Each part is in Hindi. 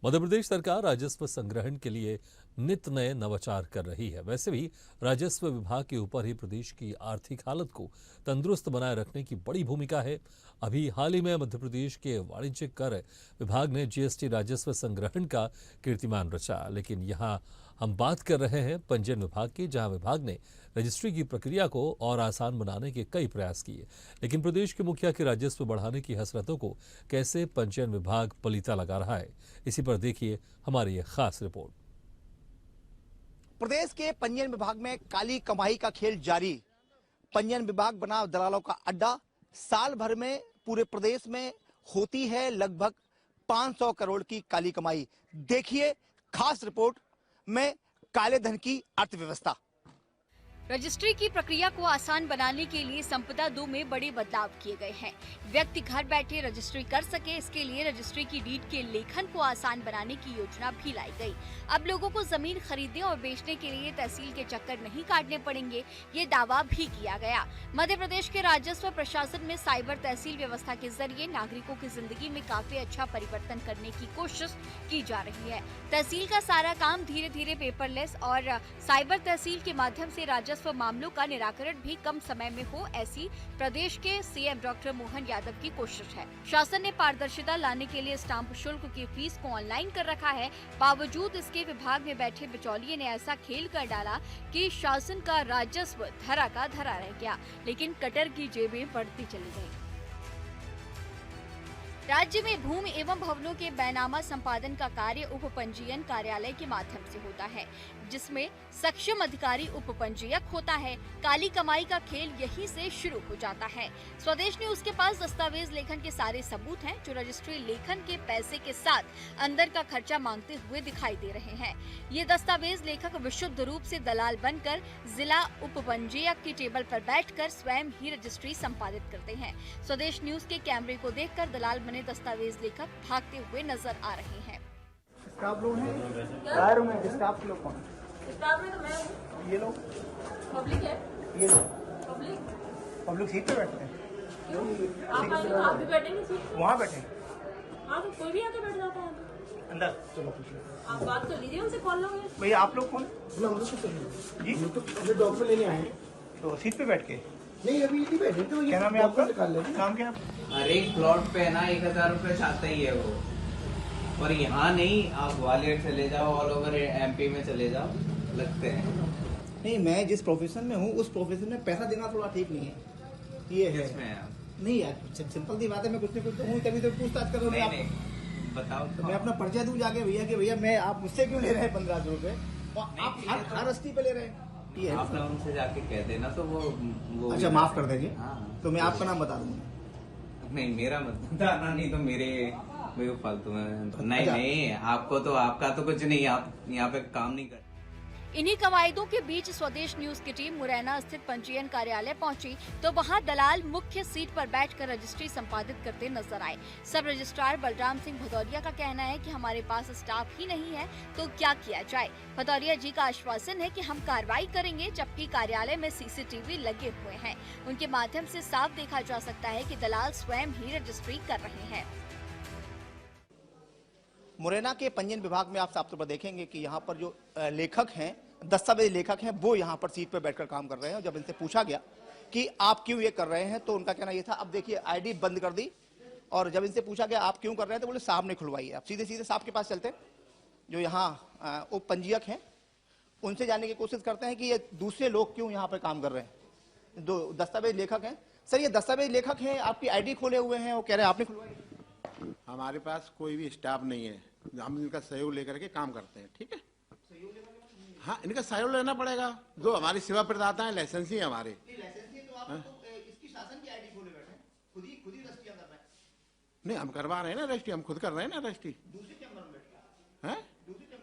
मध्य प्रदेश सरकार राजस्व संग्रहण के लिए नित नए नवाचार कर रही है। वैसे भी राजस्व विभाग के ऊपर ही प्रदेश की आर्थिक हालत को तंदुरुस्त बनाए रखने की बड़ी भूमिका है। अभी हाल ही में मध्य प्रदेश के वाणिज्यिक कर विभाग ने जीएसटी राजस्व संग्रहण का कीर्तिमान रचा। लेकिन यहाँ हम बात कर रहे हैं पंजीयन विभाग की, जहां विभाग ने रजिस्ट्री की प्रक्रिया को और आसान बनाने के कई प्रयास किए। लेकिन प्रदेश के मुखिया के राजस्व बढ़ाने की हसरतों को कैसे पंजीयन विभाग पलीता लगा रहा है, इसी पर देखिए हमारी ये खास रिपोर्ट। प्रदेश के पंजीयन विभाग में काली कमाई का खेल जारी। पंजीयन विभाग बना दलालों का अड्डा। साल भर में पूरे प्रदेश में होती है लगभग 500 करोड़ की काली कमाई। देखिए खास रिपोर्ट में काले धन की अर्थव्यवस्था। रजिस्ट्री की प्रक्रिया को आसान बनाने के लिए संपदा 2 में बड़े बदलाव किए गए हैं। व्यक्ति घर बैठे रजिस्ट्री कर सके, इसके लिए रजिस्ट्री की डीड के लेखन को आसान बनाने की योजना भी लाई गई। अब लोगों को जमीन खरीदने और बेचने के लिए तहसील के चक्कर नहीं काटने पड़ेंगे, ये दावा भी किया गया। मध्य प्रदेश के राजस्व प्रशासन में साइबर तहसील व्यवस्था के जरिए नागरिकों की जिंदगी में काफी अच्छा परिवर्तन करने की कोशिश की जा रही है। तहसील का सारा काम धीरे धीरे पेपरलेस और साइबर तहसील के माध्यम से राजस्व मामलों का निराकरण भी कम समय में हो, ऐसी प्रदेश के सीएम डॉक्टर मोहन यादव की कोशिश है। शासन ने पारदर्शिता लाने के लिए स्टाम्प शुल्क की फीस को ऑनलाइन कर रखा है। बावजूद इसके विभाग में बैठे बिचौलिए ने ऐसा खेल कर डाला कि शासन का राजस्व धरा का धरा रह गया, लेकिन कटर की जेबें बढ़ती चली गयी। राज्य में भूमि एवं भवनों के बैनामा संपादन का कार्य उप पंजीयन कार्यालय के माध्यम से होता है, जिसमें सक्षम अधिकारी उप पंजीयक होता है। काली कमाई का खेल यहीं से शुरू हो जाता है। स्वदेश ने उसके पास दस्तावेज लेखन के सारे सबूत हैं, जो रजिस्ट्री लेखन के पैसे के साथ अंदर का खर्चा मांगते हुए दिखाई दे रहे हैं। ये दस्तावेज लेखक विशुद्ध रूप से दलाल बनकर जिला उप पंजीयक की टेबल पर बैठकर स्वयं ही रजिस्ट्री संपादित करते हैं। स्वदेश न्यूज के कैमरे को देखकर दलाल बने दस्तावेज लेखक भागते हुए नजर आ रहे हैं। स्टाफ लोग हैं, में स्टाफ लोग कौन? स्टाफ में तो मैं हूँ। ये लोग पब्लिक है। ये लोग पब्लिक सीट पे बैठते हैं। आप भी बैठेंगे सीट पे? वहाँ बैठे। हाँ तो कोई भी आके बैठ जाता है अंदर। चलो पूछ लो, आप बात कर लीजिए उनसे, कॉल लोगे। भैया आप लोग कौन? जी तो अपने डॉक्यूमेंट लेने आए, तो सीट पे बैठ के नहीं अभी नहीं बैठे तो क्या नाम है आपका? नाम क्या? हर एक प्लॉट पे ना 1000 रुपए चाहता ही है वो। और यहाँ नहीं, आप ग्वालियर चले जाओ, ऑल ओवर एमपी में चले जाओ, लगते हैं। नहीं, मैं जिस प्रोफेशन में हूँ उस प्रोफेशन में पैसा देना थोड़ा ठीक नहीं है। ये है नहीं यार, सिंपल सी बात है। मैं कुछ न कुछ हूँ, तभी तो पूछताछ कर रहा हूँ। बताओ तो मैं अपना परिचय दूं जाके भैया कि भैया मैं, आप मुझसे क्यों ले रहे हैं 1500 रुपए और आप हर रस्ती पे ले रहे हैं? ये आप ना उनसे जाके कह देना तो वो अच्छा माफ कर देंगे। हाँ। तो मैं आपका नाम बता दूंगा। नहीं, मेरा मत बताना, नहीं तो मेरे फालतू में नहीं। अच्छा। नहीं, आपको तो आपका तो कुछ नहीं, आप यहाँ पे काम नहीं कर। इन्हीं कवायदों के बीच स्वदेश न्यूज की टीम मुरैना स्थित पंजीयन कार्यालय पहुंची तो वहां दलाल मुख्य सीट पर बैठकर रजिस्ट्री संपादित करते नजर आए। सब रजिस्ट्रार बलराम सिंह भदौरिया का कहना है कि हमारे पास स्टाफ ही नहीं है तो क्या किया जाए। भदौरिया जी का आश्वासन है कि हम कार्रवाई करेंगे, जबकि कार्यालय में सीसीटीवी लगे हुए हैं। उनके माध्यम से साफ देखा जा सकता है कि दलाल स्वयं ही रजिस्ट्री कर रहे हैं। मुरैना के पंजीयन विभाग में आप साफ तौर पर देखेंगे कि यहाँ पर जो लेखक हैं, दस्तावेज लेखक हैं, वो यहाँ पर सीट पर बैठकर काम कर रहे हैं। जब इनसे पूछा गया कि आप क्यों ये कर रहे हैं तो उनका कहना ये था, अब देखिए आईडी बंद कर दी। और जब इनसे पूछा गया आप क्यों कर रहे हैं तो बोले साहब ने खुलवाई है। अब सीधे सीधे साहब के पास चलते हैं, जो यहाँ उप पंजीयक हैं, उनसे जानने की कोशिश करते हैं कि ये दूसरे लोग क्यों यहाँ पर काम कर रहे हैं। दो दस्तावेज लेखक हैं। सर, ये दस्तावेज लेखक हैं, आपकी आईडी खोले हुए हैं, वो कह रहे हैं आपने खुलवाई। हमारे पास कोई भी स्टाफ नहीं है, हम इनका सहयोग लेकर के काम करते हैं। ठीक है, हाँ, इनका सहयोग लेना पड़ेगा। जो हमारी सेवा प्रदाता है, लाइसेंस ही हमारे। इसकी शासन की आईडी खोले बैठे हैं, खुद ही रजिस्ट्री कर रहे हैं। नहीं, हम करवा रहे हैं ना रजिस्ट्री, हम खुद कर रहे हैं ना रजिस्ट्री। दूसरे चैम्बर में बैठे हैं?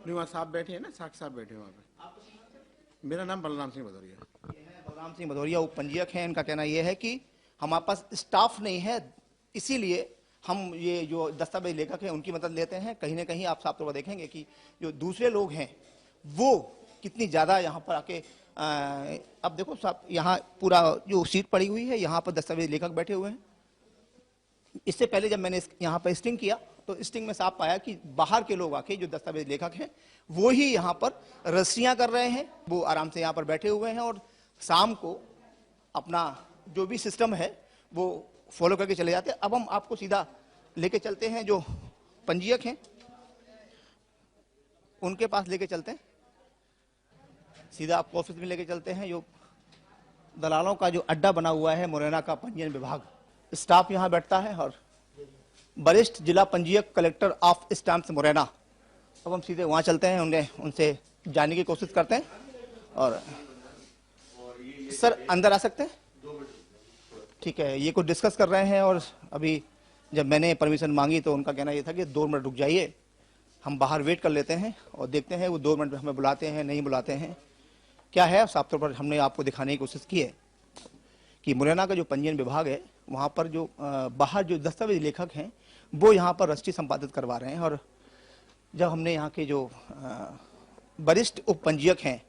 नहीं, वहाँ साहब बैठे हैं ना, साहब साहब बैठे हैं वहाँ पे। मेरा नाम बलराम सिंह भदौरिया। बलराम सिंह भदौरिया उप पंजीयक हैं। इनका कहना यह है कि हमारे पास स्टाफ नहीं है, इसीलिए हम ये जो दस्तावेज लेखक हैं उनकी मदद लेते हैं। कहीं ना कहीं आप साफ तौर पर देखेंगे कि जो दूसरे लोग हैं वो कितनी ज़्यादा यहाँ पर आके अब देखो साहब, यहाँ पूरा जो सीट पड़ी हुई है, यहाँ पर दस्तावेज लेखक बैठे हुए हैं। इससे पहले जब मैंने यहाँ पर स्टिंग किया तो स्टिंग में साफ पाया कि बाहर के लोग आके जो दस्तावेज लेखक हैं वो ही यहाँ पर रजिस्ट्रियां कर रहे हैं। वो आराम से यहाँ पर बैठे हुए हैं और शाम को अपना जो भी सिस्टम है वो फॉलो करके चले जाते हैं। अब हम आपको सीधा लेके चलते हैं, जो पंजीयक हैं उनके पास लेके चलते हैं, सीधा आपको ऑफिस में लेके चलते हैं। जो दलालों का जो अड्डा बना हुआ है मुरैना का पंजीयन विभाग, स्टाफ यहाँ बैठता है और वरिष्ठ जिला पंजीयक कलेक्टर ऑफ स्टाम्प्स मुरैना। अब हम सीधे वहाँ चलते हैं, उनसे जानने की कोशिश करते हैं। और सर अंदर आ सकते हैं? ठीक है, ये कुछ डिस्कस कर रहे हैं और अभी जब मैंने परमिशन मांगी तो उनका कहना ये था कि 2 मिनट रुक जाइए, हम बाहर वेट कर लेते हैं और देखते हैं वो 2 मिनट में हमें बुलाते हैं नहीं बुलाते हैं। क्या है, साफ तौर पर हमने आपको दिखाने की कोशिश की है कि मुरैना का जो पंजीयन विभाग है वहाँ पर जो बाहर जो दस्तावेज लेखक हैं वो यहाँ पर रजिस्ट्री संपादित करवा रहे हैं। और जब हमने यहाँ के जो वरिष्ठ उप पंजीयक हैं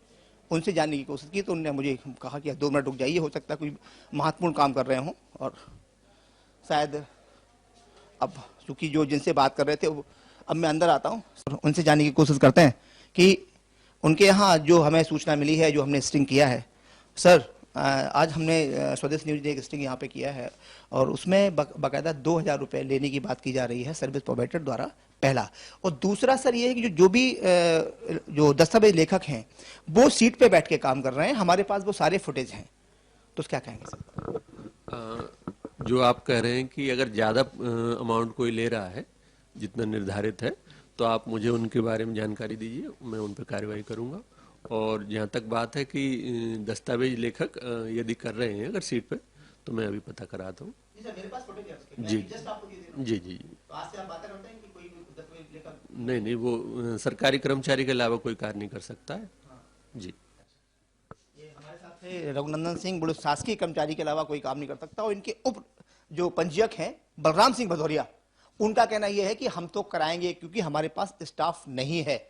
उनसे जानने की कोशिश की तो उन्होंने मुझे कहा कि 2 मिनट रुक जाइए, हो सकता है कोई महत्वपूर्ण काम कर रहे हों। और शायद अब चूंकि जो जिनसे बात कर रहे थे अब मैं अंदर आता हूँ, उनसे जानने की कोशिश करते हैं कि उनके यहाँ जो हमें सूचना मिली है, जो हमने स्टिंग किया है। सर आज हमने स्वदेश न्यूज ने एक स्टिंग यहाँ पे किया है और उसमें बाकायदा 2000 रुपये लेने की बात की जा रही है सर्विस प्रोवाइडर द्वारा, पहला। और दूसरा सर ये है कि जो भी जो दस्तावेज लेखक हैं वो सीट पे बैठ के काम कर रहे हैं, हमारे पास वो सारे फुटेज हैं। तो क्या कहेंगे सर? जो आप कह रहे हैं कि अगर ज़्यादा अमाउंट कोई ले रहा है जितना निर्धारित है तो आप मुझे उनके बारे में जानकारी दीजिए, मैं उन पर कार्रवाई करूंगा। और जहाँ तक बात है कि दस्तावेज लेखक यदि कर रहे हैं अगर सीट पे तो मैं अभी पता कराता हूँ। जी जी जी। नहीं, वो सरकारी कर्मचारी के अलावा कोई कार्य नहीं कर सकता है। जी, हमारे साथ थे रघुनंदन सिंह, बुढ़े शासकीय कर्मचारी के अलावा कोई काम नहीं कर सकता। और इनके उप जो पंजीयक हैं बलराम सिंह भदौरिया, उनका कहना यह है कि हम तो कराएंगे क्योंकि हमारे पास स्टाफ नहीं है।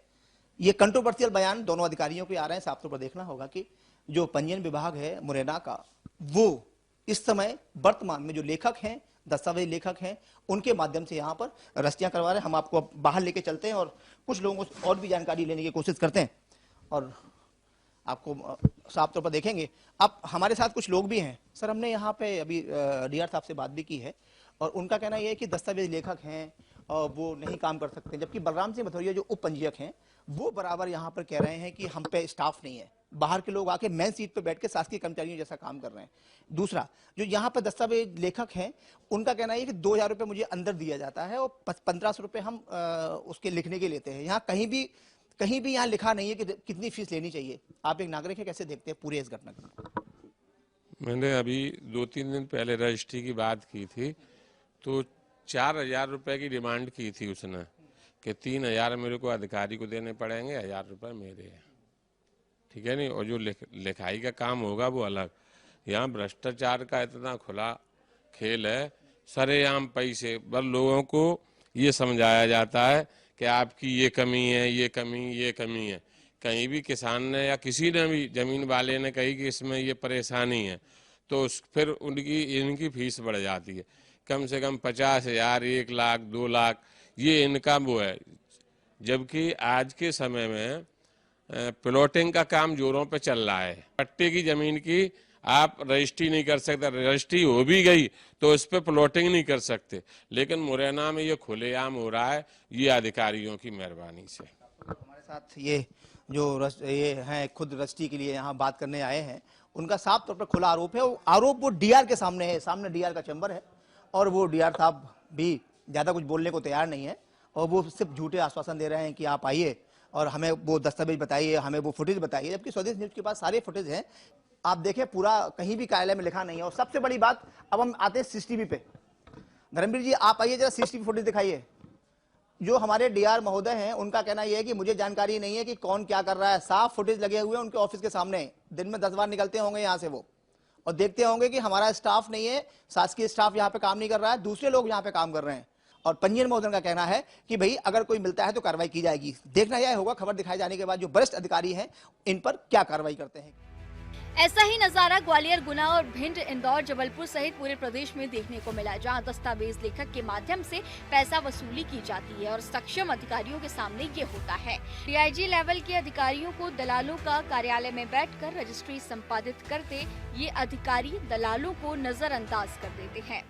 ये कंट्रोवर्शियल बयान दोनों अधिकारियों के आ रहे हैं। साफ तौर पर देखना होगा कि जो पंजीयन विभाग है मुरैना का, वो इस समय वर्तमान में जो लेखक हैं, दस्तावेज लेखक हैं, उनके माध्यम से यहाँ पर रजिस्ट्रियां करवा रहे हैं। हम आपको बाहर लेके चलते हैं और कुछ लोगों को और भी जानकारी लेने की कोशिश करते हैं और आपको साफ तौर पर देखेंगे। अब हमारे साथ कुछ लोग भी हैं। सर हमने यहाँ पे अभी डीआर साहब से बात भी की है और उनका कहना यह है कि दस्तावेज लेखक हैं और वो नहीं काम कर सकते, जबकि बलराम सिंह भदौरिया जो उप पंजीयक हैं वो बराबर यहाँ पर कह रहे हैं कि हम पे स्टाफ नहीं है, बाहर के लोग आके मेन सीट पे बैठ के शासकीय कर्मचारियों जैसा काम कर रहे हैं। दूसरा, जो यहाँ पर दस्तावेज लेखक हैं उनका कहना है कि 2000 रुपये मुझे अंदर दिया जाता है और 1500 रुपये हम उसके लिखने के लेते हैं। यहाँ कहीं भी यहाँ लिखा नहीं है कि कितनी फीस लेनी चाहिए। आप एक नागरिक है, कैसे देखते हैं पूरे इस घटना को? मैंने अभी 2-3 दिन पहले रजिस्ट्री की बात की थी तो 4000 रुपये की डिमांड की थी उसने कि 3000 मेरे को अधिकारी को देने पड़ेंगे, 1000 रुपये मेरे हैं, ठीक है नहीं। और जो लिखाई का काम होगा वो अलग। यहाँ भ्रष्टाचार का इतना खुला खेल है, सरेआम पैसे, बस लोगों को ये समझाया जाता है कि आपकी ये कमी है, ये कमी है। कहीं भी किसान ने या किसी ने भी जमीन वाले ने कही कि इसमें ये परेशानी है तो फिर इनकी फीस बढ़ जाती है। कम से कम 50,000, 1 लाख, 2 लाख ये इनका वो है। जबकि आज के समय में प्लॉटिंग का काम जोरों पे चल रहा है। पट्टे की जमीन की आप रजिस्ट्री नहीं कर सकते, रजिस्ट्री हो भी गई तो इस पे प्लॉटिंग नहीं कर सकते। लेकिन मुरैना में ये खुलेआम हो रहा है, ये अधिकारियों की मेहरबानी से। हमारे साथ ये जो ये हैं खुद रजिस्ट्री के लिए यहाँ बात करने आए हैं, उनका साफ तौर पर खुला आरोप है। आरोप वो डीआर के सामने है, सामने डीआर का चैम्बर है और वो डीआर साहब भी ज्यादा कुछ बोलने को तैयार नहीं है और वो सिर्फ झूठे आश्वासन दे रहे हैं कि आप आइए और हमें वो दस्तावेज बताइए, हमें वो फुटेज बताइए। जबकि स्वदेश न्यूज के पास सारे फुटेज हैं, आप देखें पूरा कहीं भी कार्यालय में लिखा नहीं है। और सबसे बड़ी बात, अब हम आते हैं सीसीटीवी पे। धर्मवीर जी आप आइए जरा, सीसीटीवी फुटेज दिखाइए। जो हमारे डीआर महोदय हैं उनका कहना यह है कि मुझे जानकारी नहीं है कि कौन क्या कर रहा है। साफ फुटेज लगे हुए हैं उनके ऑफिस के सामने, दिन में 10 बार निकलते होंगे यहाँ से वो और देखते होंगे कि हमारा स्टाफ नहीं है, शासकीय स्टाफ यहाँ पे काम नहीं कर रहा है, दूसरे लोग यहाँ पे काम कर रहे हैं। और पंजीयन महोदय का कहना है कि भाई अगर कोई मिलता है तो कार्रवाई की जाएगी। देखना यह होगा खबर दिखाए जाने के बाद जो वरिष्ठ अधिकारी हैं इन पर क्या कार्रवाई करते हैं। ऐसा ही नजारा ग्वालियर, गुना और भिंड, इंदौर, जबलपुर सहित पूरे प्रदेश में देखने को मिला, जहां दस्तावेज लेखक के माध्यम से पैसा वसूली की जाती है और सक्षम अधिकारियों के सामने ये होता है। डीआईजी लेवल के अधिकारियों को दलालों का कार्यालय में बैठकर रजिस्ट्री संपादित करते ये अधिकारी दलालों को नजरअंदाज कर देते हैं।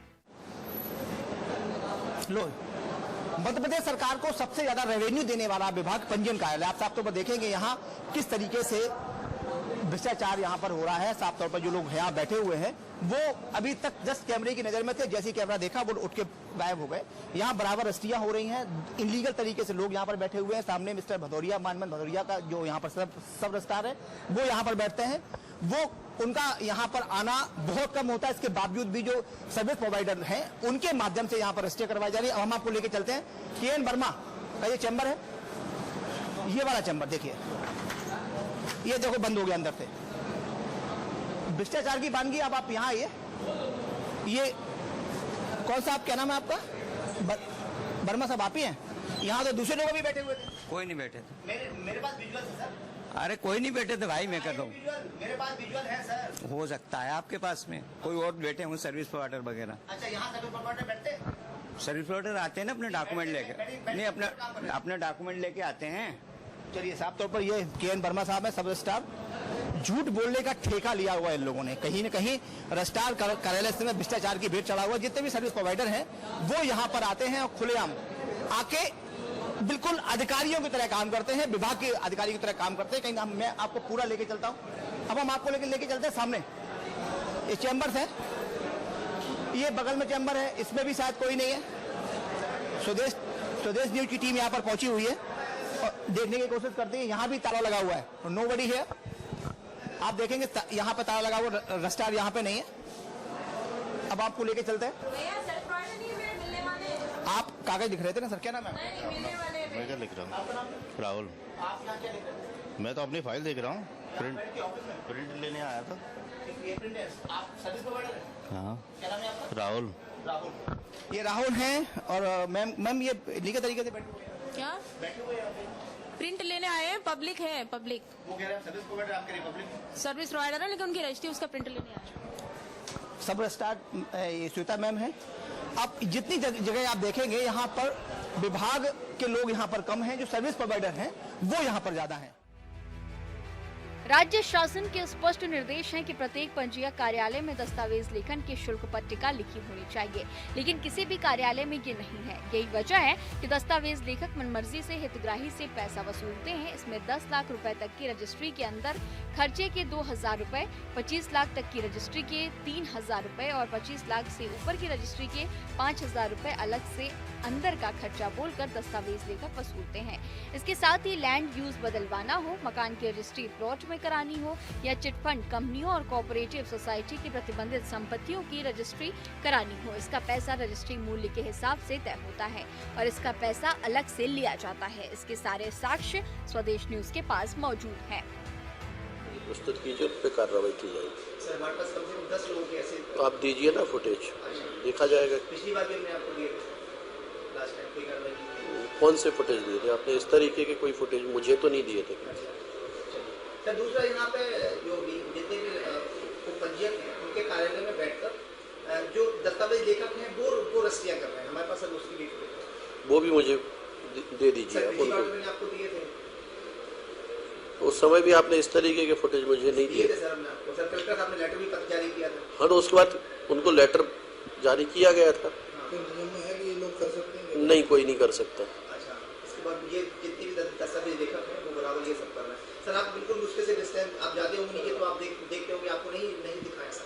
मध्य प्रदेश सरकार को सबसे ज्यादा रेवेन्यू देने वाला विभाग पंजीयन कार्यालय। आप साफ तौर पर देखेंगे यहाँ किस तरीके से भ्रष्टाचार यहाँ पर हो रहा है। साफ तौर पर जो लोग यहाँ बैठे हुए हैं वो अभी तक जस्ट कैमरे की नजर में थे, जैसे ही कैमरा देखा वो उठ के गायब हो गए। यहाँ बराबर रस्टियां हो रही हैं, इलीगल तरीके से लोग यहाँ पर बैठे हुए हैं। सामने मिस्टर भदौरिया, मानमन भदौरिया का जो यहाँ पर सब रजिस्ट्रार है वो यहाँ पर बैठते हैं। वो उनका यहाँ पर आना बहुत कम होता है, इसके बावजूद भी जो सर्विस प्रोवाइडर हैं उनके माध्यम से यहाँ पर रजिस्ट्री करवाई जा रही है। अब हम आपको लेके चलते हैं के.एन. वर्मा का ये चैम्बर है, ये वाला चैम्बर देखिए, ये देखो बंद हो गया अंदर से। भ्रष्टाचार की वानगी। अब आप यहाँ आइए, ये कौन सा, आप क्या नाम है आपका? वर्मा साहब आप ही हैं? यहाँ तो दूसरे लोग भी बैठे हुए थे। कोई नहीं बैठे थे। मेरे पास विजुअल है सर। अरे कोई नहीं बैठे थे भाई, मैं कर रहा हूँ। मेरे पास विजुअल है सर। हो सकता है आपके पास में कोई और बैठे हों, सर्विस प्रोवाइडर वगैरह। अच्छा, यहाँ सर्विस प्रोवाइडर बैठते हैं? सर्विस प्रोवाइडर आते हैं ना अपने डॉक्यूमेंट लेके, नहीं अपने डॉक्यूमेंट लेके आते हैं। चलिए, साफ तौर पर ये के.एन. वर्मा साहब है, सब रजिस्ट्रार। झूठ बोलने का ठेका लिया हुआ है इन लोगों ने, कहीं न कहीं रजिस्ट्रार कार्यालय से भ्रष्टाचार की भेंट चढ़ा हुआ। जितने भी सर्विस प्रोवाइडर हैं वो यहाँ पर आते हैं और खुलेआम आके बिल्कुल अधिकारियों की तरह काम करते हैं, विभाग के अधिकारी की तरह काम करते हैं। कहीं मैं आपको पूरा लेके चलता हूँ। अब हम आपको लेके चलते हैं सामने, ये चैम्बर्स है, ये बगल में चैम्बर है, इसमें भी शायद कोई नहीं है। स्वदेश न्यूज की टीम यहाँ पर पहुंची हुई है और देखने की कोशिश करती है। यहाँ भी ताला लगा हुआ है, नोबडी है। आप देखेंगे यहाँ पे ताला लगा हुआ, रजिस्ट्रार यहाँ पे नहीं है। अब आपको लेके चलते हैं। आप कागज लिख रहे थे ना सर, क्या नाम है? मैं क्या लिख रहा हूँ? राहुल। आप यहाँ क्या लिख रहे हैं? मैं तो अपनी फाइल देख रहा हूँ, प्रिंट लेने आया था। आप सर्विस प्रोवाइडर हैं? हाँ। क्या नाम है आपका? राहुल। ये राहुल हैं और मैम ये लीगल तरीके से बैठे हुए हैं। क्या बैठे हुए हैं? प्रिंट लेने आए हैं? पब्लिक है, पब्लिक वो कह रहे हैं सर्विस प्रोवाइडर आपके रिपब्लिक सर्विस प्रोवाइडर है, लेकिन उनकी रजिस्ट्री उसका प्रिंट लेने आए हैं। सब रजिस्ट्रार श्वेता मैम है। अब जितनी जगह आप देखेंगे यहाँ पर विभाग के लोग यहाँ पर कम हैं, जो सर्विस प्रोवाइडर हैं वो यहाँ पर ज्यादा हैं। राज्य शासन के स्पष्ट निर्देश हैं कि प्रत्येक पंजीयक कार्यालय में दस्तावेज लेखन की शुल्क पट्टिका लिखी होनी चाहिए, लेकिन किसी भी कार्यालय में ये नहीं है। यही वजह है कि दस्तावेज लेखक मनमर्जी से हितग्राही से पैसा वसूलते हैं। इसमें 10 लाख रुपए तक की रजिस्ट्री के अंदर खर्चे के 2,000 रुपए, 25 लाख तक की रजिस्ट्री के 3,000 रुपए और 25 लाख से ऊपर की रजिस्ट्री के 5,000 रुपए अलग से अंदर का खर्चा बोलकर दस्तावेज लेखक वसूलते हैं। इसके साथ ही लैंड यूज बदलवाना हो, मकान की रजिस्ट्री प्लॉट में करानी हो या चिटफंड कंपनियों और कोऑपरेटिव सोसाइटी की प्रतिबंधित संपत्तियों की रजिस्ट्री करानी हो, इसका पैसा रजिस्ट्री मूल्य के हिसाब से तय होता है और इसका पैसा अलग से लिया जाता है। इसके सारे साक्ष्य स्वदेश न्यूज के पास मौजूद हैं। प्रस्तुत कीजिए, उस पर कार्रवाई की जाएगी। सर, हमारे पास कम से कम 10 लोगों के ऐसे। तो आप दीजिए ना फुटेज, देखा जाएगा। पिछली बार भी हमने आपको दिए थे, लास्ट टाइम कोई कार्रवाई की? कौन से फुटेज दिए थे आपने? इस तरीके के कोई फुटेज मुझे तो नहीं दिए थे। सर, दूसरा यहाँ पे जो भी जितने भी पंजीयक हैं उनके कार्यालय में बैठकर जो दस्तावेज लेखक हैं वो रजिस्ट्रियाँ कर रहे हैं। हमारे पास सर उसकी भी वो भी मुझे दे दीजिए। मैंने आपको दिए थे, उस समय भी आपने इस तरीके के फुटेज मुझे नहीं दिए थे सर। हमने आपको सर कलेक्टर साहब ने लेटर भी जारी किया था। हाँ, तो उसके बाद उनको लेटर जारी किया गया था। नहीं, कोई नहीं कर सकता। अच्छा, इसके बाद ये जितने भी दस्तावेज लेखक हैं वो बराबर ये सब कर रहे हैं। सर, आप बिल्कुल मुश्किल से डिस्टेंस आप जाते होंगे नीचे, तो आप देखते होंगे, आपको नहीं दिखाया सर?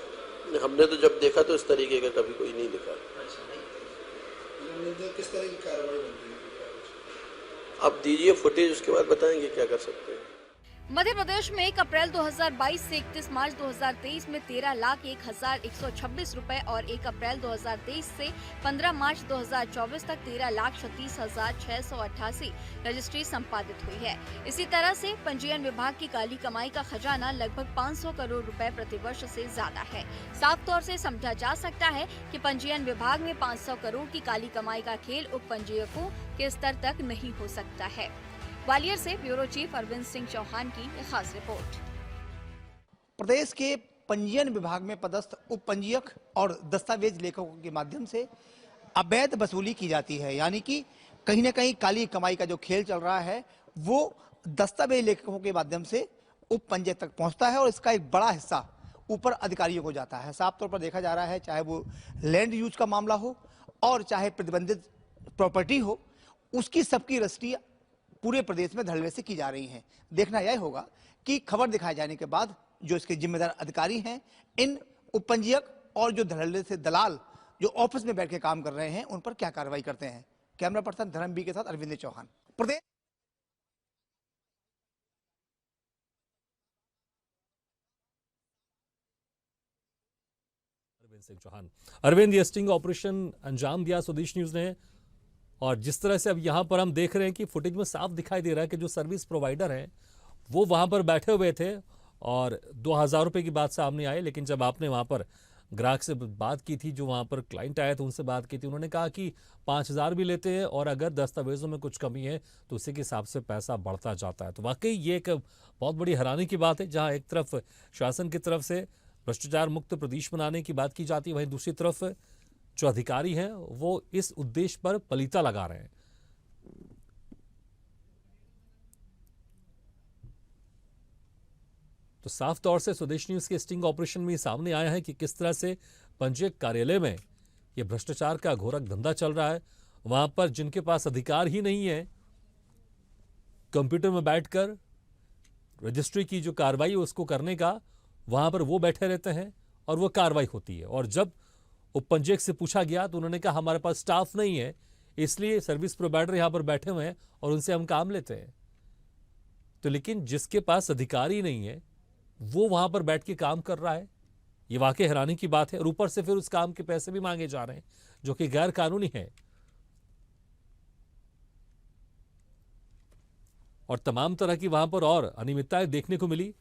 हमने तो जब देखा तो इस तरीके का कभी कोई नहीं दिखा। अच्छा, नहीं किस तरह की कार्रवाई बनती है? आप दीजिए फुटेज, उसके बाद बताएंगे क्या कर सकते हैं। मध्य प्रदेश में 1 अप्रैल 2022 से 31 मार्च 2023 में 13,01,126 रुपए और 1 अप्रैल 2023 से 15 मार्च 2024 तक 13,36,688 रजिस्ट्री संपादित हुई है। इसी तरह से पंजीयन विभाग की काली कमाई का खजाना लगभग 500 करोड़ रुपए प्रतिवर्ष से ज्यादा है। साफ तौर से समझा जा सकता है कि पंजीयन विभाग में 500 करोड़ की काली कमाई का खेल उप पंजीयकों के स्तर तक नहीं हो सकता है। ग्वालियर से ब्यूरो चीफ अरविंद सिंह चौहान की खास रिपोर्ट। प्रदेश के पंजीयन विभाग में पदस्थ उप पंजीयक और दस्तावेज लेखकों के माध्यम से अवैध वसूली की जाती है। यानी कि कहीं ना कहीं काली कमाई का जो खेल चल रहा है वो दस्तावेज लेखकों के माध्यम से उप पंजीयक तक पहुंचता है और इसका एक बड़ा हिस्सा ऊपर अधिकारियों को जाता है। साफ तौर पर देखा जा रहा है, चाहे वो लैंड यूज का मामला हो और चाहे प्रतिबंधित प्रॉपर्टी हो, उसकी सबकी रजिस्ट्री पूरे प्रदेश में धड़ल्ले से की जा रही हैं। देखना यह होगा कि खबर दिखाए जाने के बाद जो इसके जिम्मेदार अधिकारी हैं, इन उपपंजीयक और जो धड़ल्ले से दलाल जो ऑफिस में बैठ के काम कर रहे हैं, उन पर क्या कार्रवाई करते हैं। कैमरा पर्सन धर्मवीर के साथ अरविंद चौहान, प्रदेश। अरविंद सिंह चौहान। अरविंद, ये स्टिंग ऑपरेशन अंजाम दिया स्वदेश न्यूज ने, और जिस तरह से अब यहां पर हम देख रहे हैं कि फुटेज में साफ दिखाई दे रहा है कि जो सर्विस प्रोवाइडर हैं वो वहां पर बैठे हुए थे और 2000 रुपए की बात सामने आई। लेकिन जब आपने वहां पर ग्राहक से बात की थी, जो वहां पर क्लाइंट आया था उनसे बात की थी, उन्होंने कहा कि 5000 भी लेते हैं और अगर दस्तावेजों में कुछ कमी है तो उसी के हिसाब से पैसा बढ़ता जाता है। तो वाकई ये एक बहुत बड़ी हैरानी की बात है, जहां एक तरफ शासन की तरफ से भ्रष्टाचार मुक्त प्रदेश बनाने की बात की जाती है, वहीं दूसरी तरफ जो अधिकारी हैं वो इस उद्देश्य पर पलीता लगा रहे हैं। तो साफ तौर से स्वदेश न्यूज के स्टिंग ऑपरेशन में सामने आया है कि किस तरह से पंजीयक कार्यालय में यह भ्रष्टाचार का घोरक धंधा चल रहा है। वहां पर जिनके पास अधिकार ही नहीं है, कंप्यूटर में बैठकर रजिस्ट्री की जो कार्रवाई है उसको करने का, वहां पर वो बैठे रहते हैं और वो कार्रवाई होती है। और जब उपपंजीयक से पूछा गया तो उन्होंने कहा हमारे पास स्टाफ नहीं है, इसलिए सर्विस प्रोवाइडर यहां पर बैठे हुए हैं और उनसे हम काम लेते हैं। तो लेकिन जिसके पास अधिकारी नहीं है वो वहां पर बैठ के काम कर रहा है, ये वाकई हैरानी की बात है। और ऊपर से फिर उस काम के पैसे भी मांगे जा रहे हैं जो कि गैर कानूनी है। और तमाम तरह की वहां पर और अनियमितताएं देखने को मिली।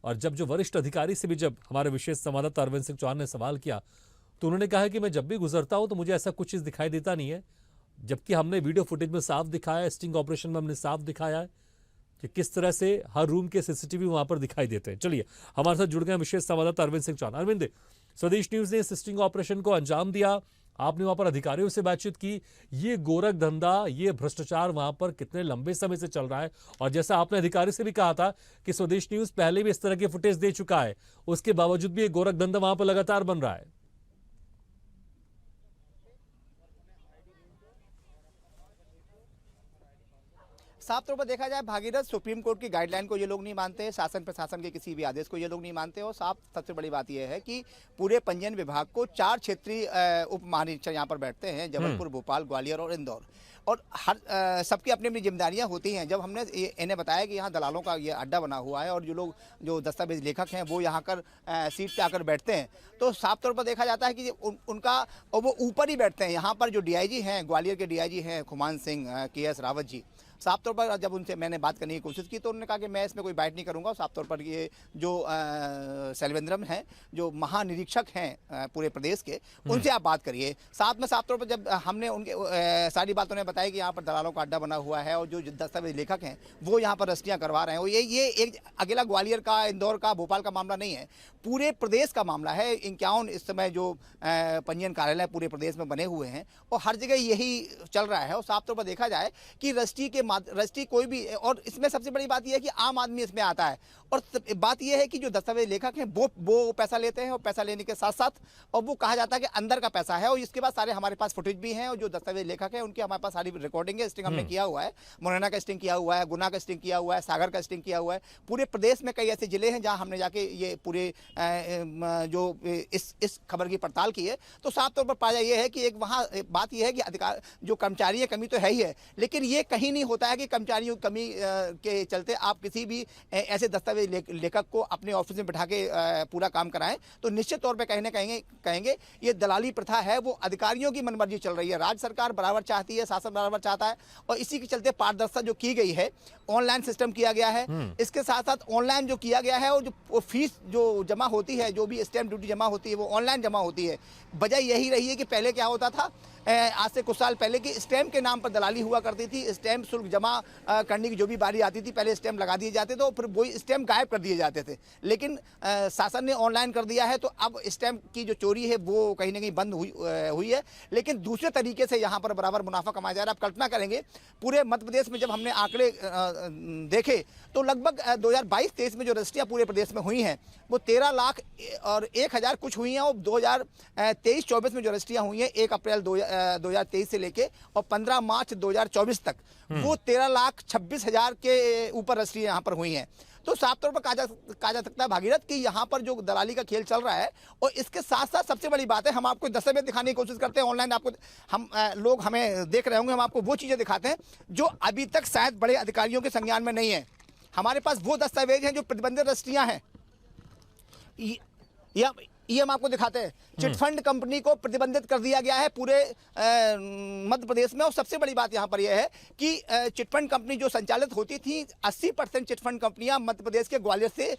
और जब जो वरिष्ठ अधिकारी से भी जब हमारे विशेष संवाददाता अरविंद सिंह चौहान ने सवाल किया तो उन्होंने कहा कि मैं जब भी गुजरता हूं तो मुझे ऐसा कुछ चीज दिखाई देता नहीं है, जबकि हमने वीडियो फुटेज में साफ दिखाया है, स्टिंग ऑपरेशन में हमने साफ दिखाया है कि किस तरह से हर रूम के सीसीटीवी वहां पर दिखाई देते हैं। चलिए हमारे साथ जुड़ गए विशेष संवाददाता अरविंद सिंह चौहान। अरविंद, स्वदेश न्यूज ने स्टिंग ऑपरेशन को अंजाम दिया, आपने वहां पर अधिकारियों से बातचीत की, ये गोरख धंधा, ये भ्रष्टाचार वहां पर कितने लंबे समय से चल रहा है? और जैसा आपने अधिकारी से भी कहा था कि स्वदेश न्यूज पहले भी इस तरह के फुटेज दे चुका है, उसके बावजूद भी ये गोरख धंधा वहां पर लगातार बन रहा है। साफ तौर पर देखा जाए भागीरथ, सुप्रीम कोर्ट की गाइडलाइन को ये लोग नहीं मानते, शासन प्रशासन के किसी भी आदेश को ये लोग नहीं मानते। और साफ सबसे बड़ी बात यह है कि पूरे पंजीयन विभाग को 4 क्षेत्रीय उप महानिरीक्षक यहाँ पर बैठते हैं, जबलपुर, भोपाल, ग्वालियर और इंदौर। और हर सबकी अपनी अपनी जिम्मेदारियां होती हैं। जब हमने इन्हें बताया कि यहाँ दलालों का ये अड्डा बना हुआ है और जो लोग जो दस्तावेज लेखक हैं वो यहाँ कर सीट पे आकर बैठते हैं, तो साफ तौर पर देखा जाता है कि उनका और वो ऊपर ही बैठते हैं। यहाँ पर जो डीआईजी हैं, ग्वालियर के डीआईजी हैं खुमान सिंह, KS रावत जी, साफ तौर पर जब उनसे मैंने बात करने की कोशिश की तो उन्होंने कहा कि मैं इसमें कोई बाइट नहीं करूंगा। साफ तौर पर ये जो शैलेंद्रम हैं, जो महानिरीक्षक हैं पूरे प्रदेश के, उनसे आप बात करिए। साथ में साफ तौर पर जब हमने उनके सारी बात उन्हें बताई कि यहाँ पर दलालों का अड्डा बना हुआ है और जो दस्तावेज लेखक हैं वो यहाँ पर रजिस्ट्रियाँ करवा रहे हैं। और ये एक अकेला ग्वालियर का, इंदौर का, भोपाल का मामला नहीं है, पूरे प्रदेश का मामला है। 51 इस समय जो पंजीयन कार्यालय पूरे प्रदेश में बने हुए हैं और हर जगह यही चल रहा है। और साफ तौर पर देखा जाए कि रजिस्ट्री कोई भी, और इसमें सबसे बड़ी बात यह है कि आम आदमी इसमें आता है। और बात यह है कि जो दस्तावेज लेखक हैं वो पैसा लेते हैं और पैसा लेने के साथ साथ और वो कहा जाता है कि अंदर का पैसा है। और इसके बाद सारे हमारे पास फुटेज भी हैं और जो दस्तावेज लेखक हैं उनकी हमारे पास सारी रिकॉर्डिंग है, स्टिंग हमने किया हुआ है। मुरैना का स्टिंग किया हुआ है, गुना का स्टिंग किया हुआ है, सागर का स्टिंग किया हुआ है। पूरे प्रदेश में कई ऐसे जिले हैं जहां हमने जाके ये पूरे जो इस खबर की पड़ताल की है। तो साफ तौर पर पाया यह है कि एक वहां बात यह है कि अधिकार जो कर्मचारी है, कमी तो है ही है, लेकिन ये कहीं नहीं होता है कि कर्मचारियों की कमी के चलते आप किसी भी ऐसे दस्तावेज लेखक को अपने ऑफिस में बिठा के पूरा काम कराएं। तो निश्चित तौर पे कहेंगे ये दलाली प्रथा है, वो अधिकारियों की मनमर्जी चल रही है। राज्य सरकार बराबर चाहती है, शासन बराबर चाहता है और इसी के चलते पारदर्शिता जो की गई है, ऑनलाइन सिस्टम किया गया है। इसके साथ साथ ऑनलाइन जो किया गया है और जो फीस जो जमा होती है, जो भी स्टैंप ड्यूटी जमा होती है, वो ऑनलाइन जमा होती है। वजह यही रही है कि पहले क्या होता था, आज से कुछ साल पहले की स्टैंप के नाम पर दलाली हुआ करती थी, स्टैंप शुल्क जमा करने की जो भी बारी आती थी, पहले स्टैम्प लगा दिए जाते थे और फिर वही स्टैम्प गायब कर दिए जाते थे। लेकिन शासन ने ऑनलाइन कर दिया है, तो अब स्टैम्प की जो चोरी है वो कहीं ना कहीं बंद हुई है। लेकिन दूसरे तरीके से यहाँ पर बराबर मुनाफा कमाया जा रहा है। आप कल्पना करेंगे, पूरे मध्य प्रदेश में जब हमने आंकड़े देखे तो लगभग 2022-23 में जो रजिस्ट्रियाँ पूरे प्रदेश में हुई हैं वो 13 लाख और 1,000 कुछ हुई हैं, और 2023-24 में जो रजिस्ट्रियाँ हुई हैं 1 अप्रैल 2023 से लेके और 15 मार्च 2024 तक वो 13,26,000 के ऊपर रजिस्ट्रियाँ यहाँ पर हुई हैं। तो साफ तौर पर कहा जा सकता है भागीरथ कि यहाँ पर जो दलाली का खेल चल रहा है, और इसके साथ साथ सबसे बड़ी बात है, हम आपको दस्तावेज दिखाने की कोशिश करते हैं ऑनलाइन, आपको हम लोग हमें देख रहे होंगे, हम आपको वो चीज़ें दिखाते हैं जो अभी तक शायद बड़े अधिकारियों के संज्ञान में नहीं है। हमारे पास वो दस्तावेज हैं जो प्रतिबंधित रजिस्ट्रियाँ हैं, ये हम आपको दिखाते हैं। चिटफंड कंपनी को प्रतिबंधित कर दिया गया है पूरे मध्य प्रदेश में। और सबसे बड़ी बात यहाँ पर यह है कि चिटफंड कंपनी जो संचालित होती थी, 80% चिटफंड कंपनियां मध्य प्रदेश के ग्वालियर से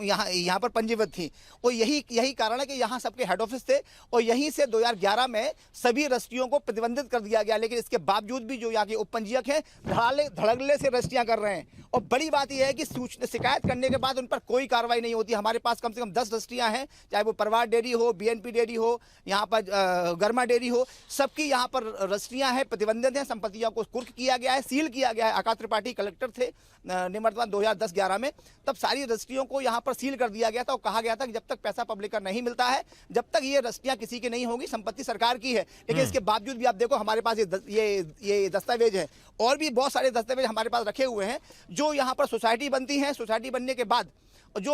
यहाँ पर पंजीकृत थी, और यही कारण है कि यहाँ सबके हेड ऑफिस थे, और यहीं से 2011 में सभी रजिस्ट्रियों को प्रतिबंधित कर दिया गया। लेकिन इसके बावजूद भी जो यहाँ के उप पंजीयक हैं धड़ल्ले से रजिस्ट्रियाँ कर रहे हैं। और बड़ी बात यह है कि शिकायत करने के बाद उन पर कोई कार्रवाई नहीं होती। हमारे पास कम से कम 10 रजिस्ट्रियाँ हैं, चाहे वो परवार डेयरी हो, बीएनपी डेयरी हो, यहाँ पर गर्मा डेयरी हो, सबकी यहाँ पर रजिस्ट्रियाँ हैं, प्रतिबंधित हैं, संपत्तियों को कुर्क किया गया है, सील किया गया है। आकाश त्रिपाठी कलेक्टर थे निवर्तमान 2010-11 में, तब सारी रजिस्ट्रियों को यहाँ पर सील कर दिया गया था और कहा गया था कि जब तक पैसा पब्लिक का नहीं मिलता है, जब तक ये रजिस्ट्रियाँ किसी की नहीं होगी, संपत्ति सरकार की है। लेकिन इसके बावजूद भी आप देखो हमारे पास ये दस्तावेज है, और भी बहुत सारे दस्तावेज हमारे पास रखे हुए हैं जो यहाँ पर सोसाइटी बनती है। सोसाइटी बनने के बाद जो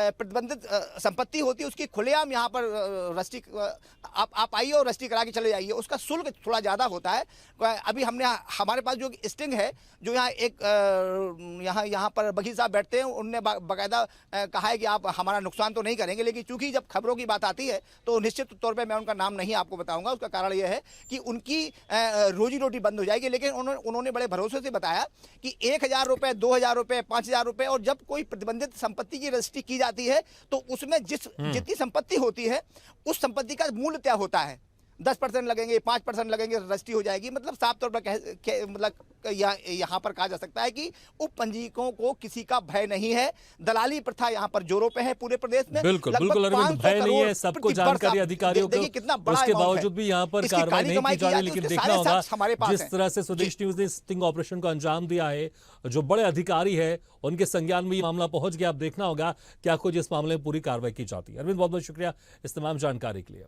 प्रतिबंधित संपत्ति होती है उसकी खुलेआम यहाँ पर रजिस्ट्री आप आइए और रजिस्ट्री करा के चले जाइए। उसका शुल्क थोड़ा ज़्यादा होता है। अभी हमारे पास जो स्टिंग है, जो यहाँ पर वकील साहब बैठते हैं, उनने बाकायदा कहा है कि आप हमारा नुकसान तो नहीं करेंगे, लेकिन चूंकि जब खबरों की बात आती है तो निश्चित तौर पर मैं उनका नाम नहीं आपको बताऊंगा। उसका कारण यह है कि उनकी रोजी रोटी बंद हो जाएगी। लेकिन उन्होंने बड़े भरोसे से बताया कि 1,000 रुपये, 2,000 रुपये, 5,000 रुपये, और जब कोई प्रतिबंधित संपत्ति रजिस्ट्री की जाती है तो उसमें जितनी संपत्ति होती है उस संपत्ति का मूल्य तय होता है। 10% लगेंगे, 5% लगेंगे, रजिस्ट्री हो जाएगी। मतलब साफ तौर पर मतलब यहाँ पर कहा जा सकता है कि उप पंजीयकों को किसी का भय नहीं है। दलाली प्रथा यहाँ पर जोरों पे है पूरे प्रदेश में। बिल्कुल अरविंद, भय नहीं है, सबको जानकारी अधिकारियों को, उसके बावजूद भी यहाँ पर कार्रवाई नहीं की जा रही। लेकिन देखना होगा जिस तरह से स्वदेश न्यूज ने स्टिंग ऑपरेशन को अंजाम दिया है, जो बड़े अधिकारी है उनके संज्ञान में ये मामला पहुंच गया। अब देखना होगा क्या कुछ इस मामले में पूरी कार्रवाई की जाती है। अरविंद, बहुत बहुत शुक्रिया इस तमाम जानकारी के लिए।